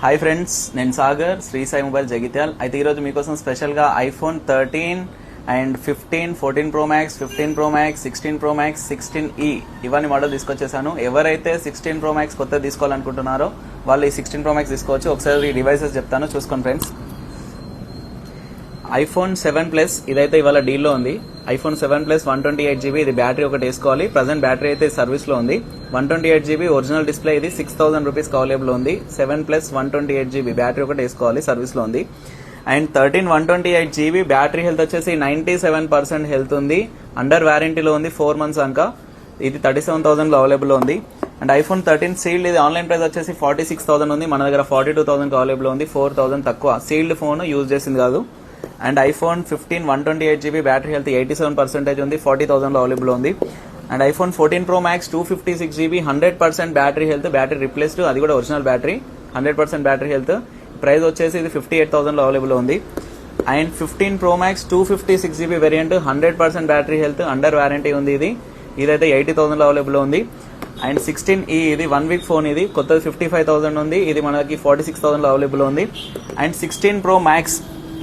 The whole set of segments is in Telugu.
హాయ్ ఫ్రెండ్స్, నేను సాగర్, శ్రీ సాయి మొబైల్ జగిత్యాల్. అయితే ఈరోజు మీకోసం స్పెషల్గా iPhone 13 and 15, 14 Pro Max, 15 Pro Max, 16 Pro Max, 16e ఇవన్నీ మోడల్ తీసుకొచ్చేసాను. ఎవరైతే 16 Pro Max కొత్త తీసుకోవాలనుకుంటున్నారో వాళ్ళు ఈ 16 Pro Max తీసుకోవచ్చు. ఒకసారి ఈ డివైసెస్ చెప్తాను, చూసుకోండి ఫ్రెండ్స్. ఐఫోన్ 7 ప్లస్ ఇదైతే ఇవాళ డీల్లో ఉంది. ఐఫోన్ 7 ప్లస్ 128GB, ఇది బ్యాటరీ ఒకటి వేసుకోవాలి. ప్రజెంట్ బ్యాటరీ అయితే సర్వీస్లో ఉంది. 128GB ఒరిజినల్ డిస్ప్లే, ఇది 6000 రూపీస్ అవైలబుల్ ఉంది. 7 ప్లస్ 128GB బ్యాటరీ ఒకటి వేసుకోవాలి, సర్వీస్లో ఉంది. అండ్ 13 128GB బ్యాటరీ హెల్త్ వచ్చేసి 97% హెల్త్ ఉంది. అండర్ వారంటీలో ఉంది, 4 months అంకా. ఇది 37,000 అవైలబుల్ ఉంది. అండ్ ఐఫోన్ 13 సీల్డ్, ఇది ఆన్లైన్ ప్రైస్ వచ్చేసి 46,000 ఉంది. మన దగ్గర 42,000 అవైలబుల్ ఉంది. 4,000 తక్కువ. సీల్డ్ ఫోన్ యూజ్ చేసింది కాదు. And iPhone 15 128GB battery health 87% ఉంది. 40,000 అవైలబుల్ ఉంది. And iPhone 14 Pro Max 256GB 100% battery health, battery replaced, అది కూడా original battery, 100% battery health. Price వచ్చేసి ఇది 58,000 అవైలబుల్ ఉంది. And 15 Pro Max 256GB variant, 100% battery health, under warranty ఉంది. ఇదైతే 80,000 అవైలబుల్ ఉంది. అండ్ 16e, ఇది 1 week ఫోన్, ఇది కొత్తది 55,000 ఉంది. ఇది మనకి 46,000 అవైలబుల్ ఉంది. అండ్ 16 Pro Max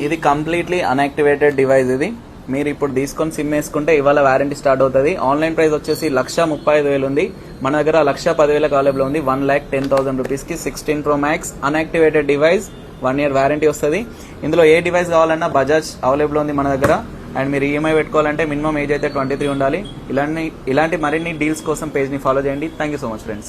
ఇది కంప్లీట్లీ అన్యాక్టివేటెడ్ డివైస్. ఇది మీరు ఇప్పుడు తీసుకొని సిమ్ వేసుకుంటే ఇవాళ వారంటీ స్టార్ట్ అవుతుంది. ఆన్లైన్ ప్రైస్ వచ్చేసి 1,35,000 ఉంది. మన దగ్గర 1,10,000 అవైలబుల్ ఉంది. 1,10,000 రూపీస్కి 16 Pro Max unactivated device, 1 year warranty వస్తుంది. ఇందులో ఏ డివైస్ కావాలన్నా బజాజ్ అవైలబుల్ ఉంది మన దగ్గర. అండ్ మీరు ఈఎంఐ పెట్టుకోవాలంటే మినిమం ఏజ్ అయితే 23 ఉండాలి. ఇలాంటి మరిన్ని డీల్స్ కోసం పేజ్ని ఫాలో చేయండి. Thank you so much friends.